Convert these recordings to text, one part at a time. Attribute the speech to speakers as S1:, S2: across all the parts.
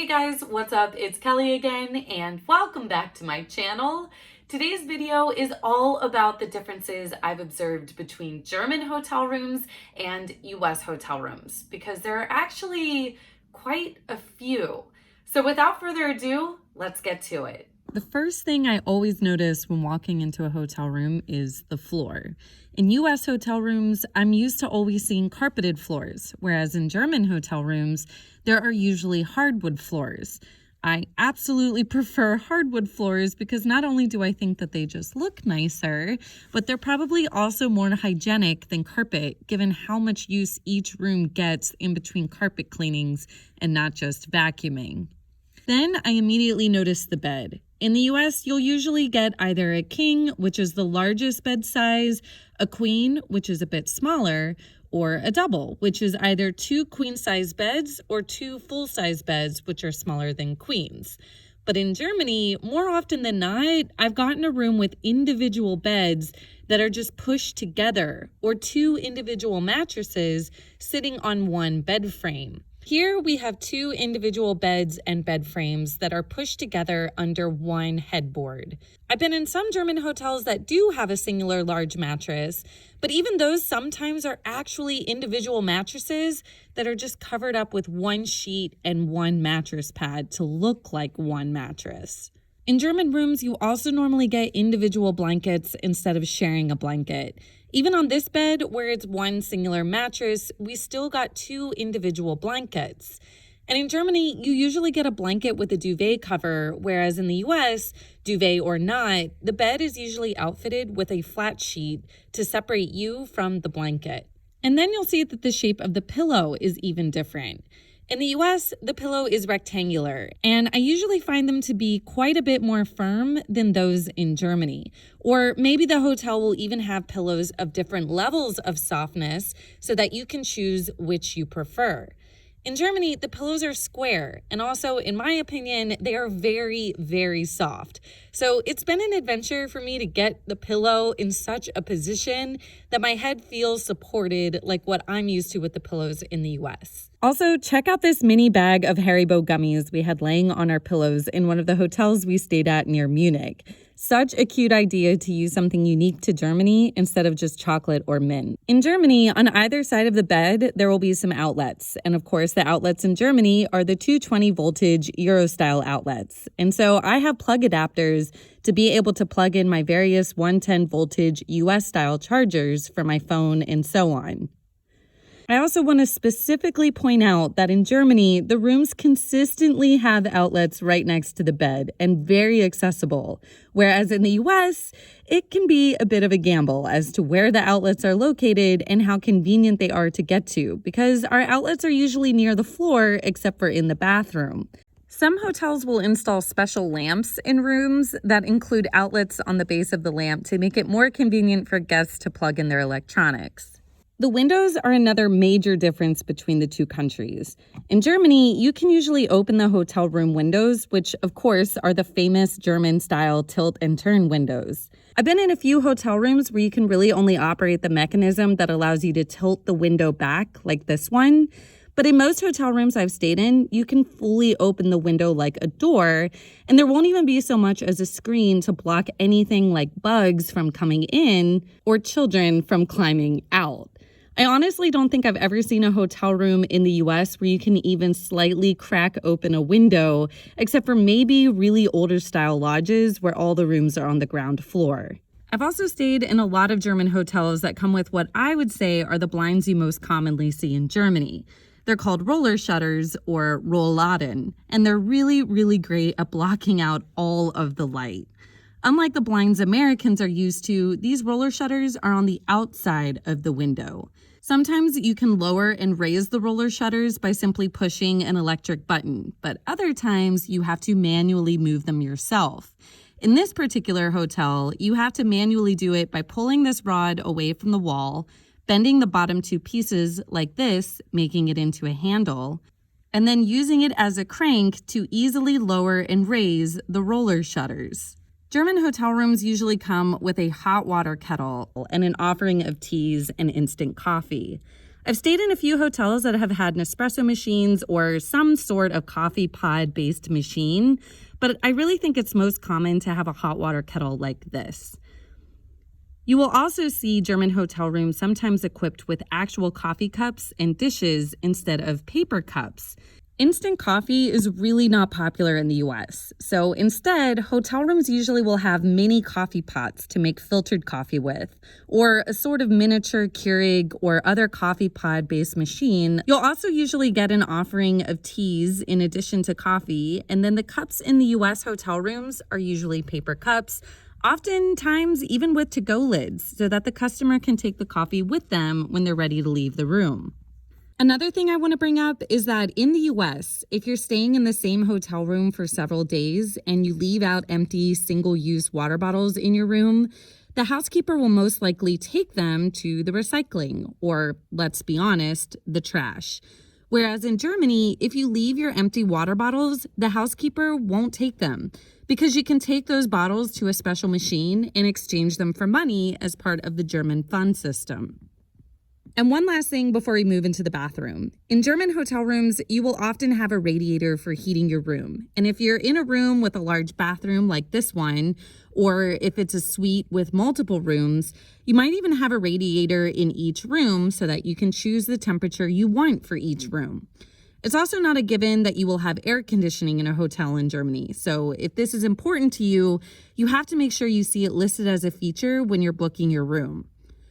S1: guys, what's up? It's Kelly again, and welcome back to my channel. Today's video is all about the differences I've observed between German hotel rooms and US hotel rooms, because there are actually quite a few. So without further ado, let's get to it.
S2: The first thing I always notice when walking into a hotel room is the floor. In US hotel rooms, I'm used to always seeing carpeted floors, whereas in German hotel rooms, there are usually hardwood floors. I absolutely prefer hardwood floors because not only do I think that they just look nicer, but they're probably also more hygienic than carpet, given how much use each room gets in between carpet cleanings and not just vacuuming. Then I immediately noticed the bed. In the US, you'll usually get either a king, which is the largest bed size, a queen, which is a bit smaller, or a double, which is either 2 queen-size beds or 2 full-size beds, which are smaller than queens. But in Germany, more often than not, I've gotten a room with individual beds that are just pushed together, or 2 individual mattresses sitting on one bed frame. Here we have 2 individual beds and bed frames that are pushed together under one headboard. I've been in some German hotels that do have a singular large mattress, but even those sometimes are actually individual mattresses that are just covered up with one sheet and one mattress pad to look like one mattress. In German rooms, you also normally get individual blankets instead of sharing a blanket. Even on this bed, where it's one singular mattress, we still got 2 individual blankets. And in Germany, you usually get a blanket with a duvet cover, whereas in the US, duvet or not, the bed is usually outfitted with a flat sheet to separate you from the blanket. And then you'll see that the shape of the pillow is even different. In the US, the pillow is rectangular, and I usually find them to be quite a bit more firm than those in Germany. Or maybe the hotel will even have pillows of different levels of softness so that you can choose which you prefer. In Germany, the pillows are square, and also, in my opinion, they are very, very soft. So it's been an adventure for me to get the pillow in such a position that my head feels supported like what I'm used to with the pillows in the US. Also, check out this mini bag of Haribo gummies we had laying on our pillows in one of the hotels we stayed at near Munich. Such a cute idea to use something unique to Germany instead of just chocolate or mint. In Germany, on either side of the bed, there will be some outlets. And of course, the outlets in Germany are the 220 voltage Euro-style outlets. And so I have plug adapters to be able to plug in my various 110 voltage US-style chargers for my phone and so on. I also want to specifically point out that in Germany, the rooms consistently have outlets right next to the bed and very accessible, whereas in the US, it can be a bit of a gamble as to where the outlets are located and how convenient they are to get to, because our outlets are usually near the floor except for in the bathroom. Some hotels will install special lamps in rooms that include outlets on the base of the lamp to make it more convenient for guests to plug in their electronics. The windows are another major difference between the 2 countries. In Germany, you can usually open the hotel room windows, which of course are the famous German-style tilt and turn windows. I've been in a few hotel rooms where you can really only operate the mechanism that allows you to tilt the window back, like this one. But in most hotel rooms I've stayed in, you can fully open the window like a door, and there won't even be so much as a screen to block anything like bugs from coming in or children from climbing out. I honestly don't think I've ever seen a hotel room in the US where you can even slightly crack open a window, except for maybe really older style lodges where all the rooms are on the ground floor. I've also stayed in a lot of German hotels that come with what I would say are the blinds you most commonly see in Germany. They're called roller shutters or Rollladen, and they're really, really great at blocking out all of the light. Unlike the blinds Americans are used to, these roller shutters are on the outside of the window. Sometimes you can lower and raise the roller shutters by simply pushing an electric button, but other times you have to manually move them yourself. In this particular hotel, you have to manually do it by pulling this rod away from the wall, bending the bottom 2 pieces like this, making it into a handle, and then using it as a crank to easily lower and raise the roller shutters. German hotel rooms usually come with a hot water kettle and an offering of teas and instant coffee. I've stayed in a few hotels that have had Nespresso machines or some sort of coffee pod-based machine, but I really think it's most common to have a hot water kettle like this. You will also see German hotel rooms sometimes equipped with actual coffee cups and dishes instead of paper cups. Instant coffee is really not popular in the US, so instead, hotel rooms usually will have mini coffee pots to make filtered coffee with, or a sort of miniature Keurig or other coffee pod-based machine. You'll also usually get an offering of teas in addition to coffee, and then the cups in the US hotel rooms are usually paper cups, oftentimes even with to-go lids, so that the customer can take the coffee with them when they're ready to leave the room. Another thing I want to bring up is that in the US, if you're staying in the same hotel room for several days and you leave out empty single-use water bottles in your room, the housekeeper will most likely take them to the recycling, or let's be honest, the trash. Whereas in Germany, if you leave your empty water bottles, the housekeeper won't take them because you can take those bottles to a special machine and exchange them for money as part of the German fund system. And one last thing before we move into the bathroom. In German hotel rooms, you will often have a radiator for heating your room. And if you're in a room with a large bathroom like this one, or if it's a suite with multiple rooms, you might even have a radiator in each room so that you can choose the temperature you want for each room. It's also not a given that you will have air conditioning in a hotel in Germany. So if this is important to you, you have to make sure you see it listed as a feature when you're booking your room.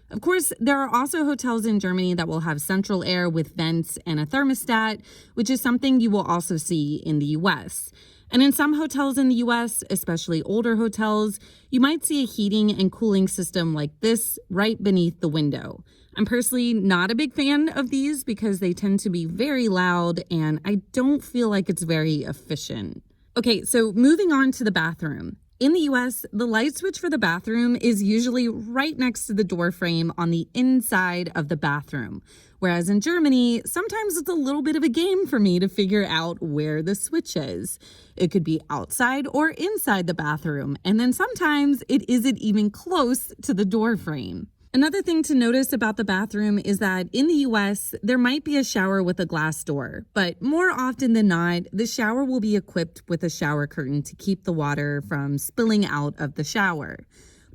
S2: Of course, there are also hotels in Germany that will have central air with vents and a thermostat, which is something you will also see in the US. And in some hotels in the US, especially older hotels, you might see a heating and cooling system like this right beneath the window. I'm personally not a big fan of these because they tend to be very loud and I don't feel like it's very efficient. Okay, so moving on to the bathroom. In the US, the light switch for the bathroom is usually right next to the door frame on the inside of the bathroom. Whereas in Germany, sometimes it's a little bit of a game for me to figure out where the switch is. It could be outside or inside the bathroom, and then sometimes it isn't even close to the door frame. Another thing to notice about the bathroom is that in the US, there might be a shower with a glass door, but more often than not, the shower will be equipped with a shower curtain to keep the water from spilling out of the shower.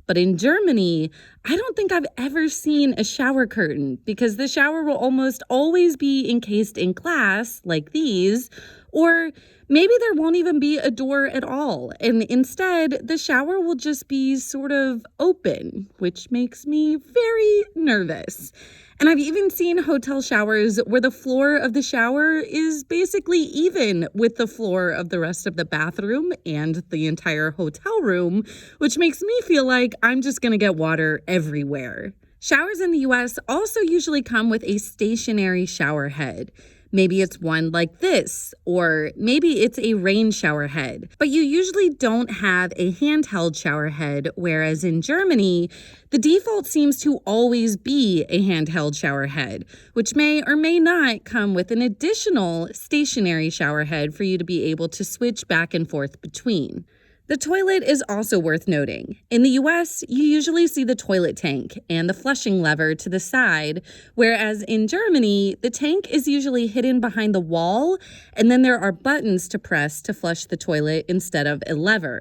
S2: But in Germany, I don't think I've ever seen a shower curtain because the shower will almost always be encased in glass like these, or maybe there won't even be a door at all. And instead, the shower will just be sort of open, which makes me very nervous. And I've even seen hotel showers where the floor of the shower is basically even with the floor of the rest of the bathroom and the entire hotel room, which makes me feel like I'm just going to get water everywhere. Showers in the US also usually come with a stationary shower head. Maybe it's one like this, or maybe it's a rain shower head. But you usually don't have a handheld shower head, whereas in Germany, the default seems to always be a handheld shower head, which may or may not come with an additional stationary shower head for you to be able to switch back and forth between. The toilet is also worth noting. In the US, you usually see the toilet tank and the flushing lever to the side, whereas in Germany, the tank is usually hidden behind the wall, and then there are buttons to press to flush the toilet instead of a lever.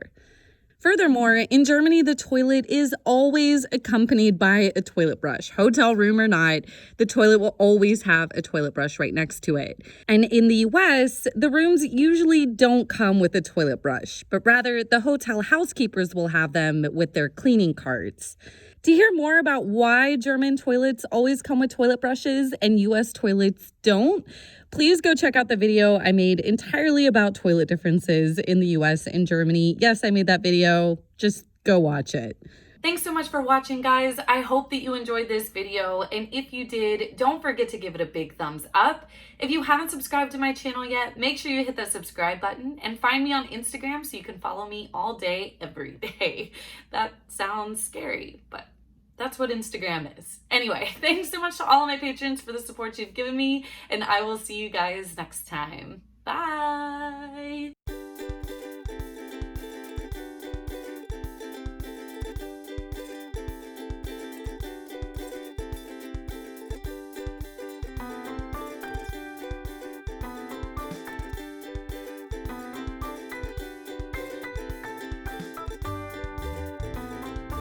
S2: Furthermore, in Germany, the toilet is always accompanied by a toilet brush. Hotel room or not, the toilet will always have a toilet brush right next to it. And in the US, the rooms usually don't come with a toilet brush, but rather the hotel housekeepers will have them with their cleaning carts. To hear more about why German toilets always come with toilet brushes and US toilets don't, please go check out the video I made entirely about toilet differences in the US and Germany. Yes, I made that video. Just go watch it.
S1: Thanks so much for watching, guys. I hope that you enjoyed this video, and if you did, don't forget to give it a big thumbs up. If you haven't subscribed to my channel yet, make sure you hit that subscribe button and find me on Instagram so you can follow me all day, every day. That sounds scary, but that's what Instagram is. Anyway, thanks so much to all of my patrons for the support you've given me, and I will see you guys next time. Bye!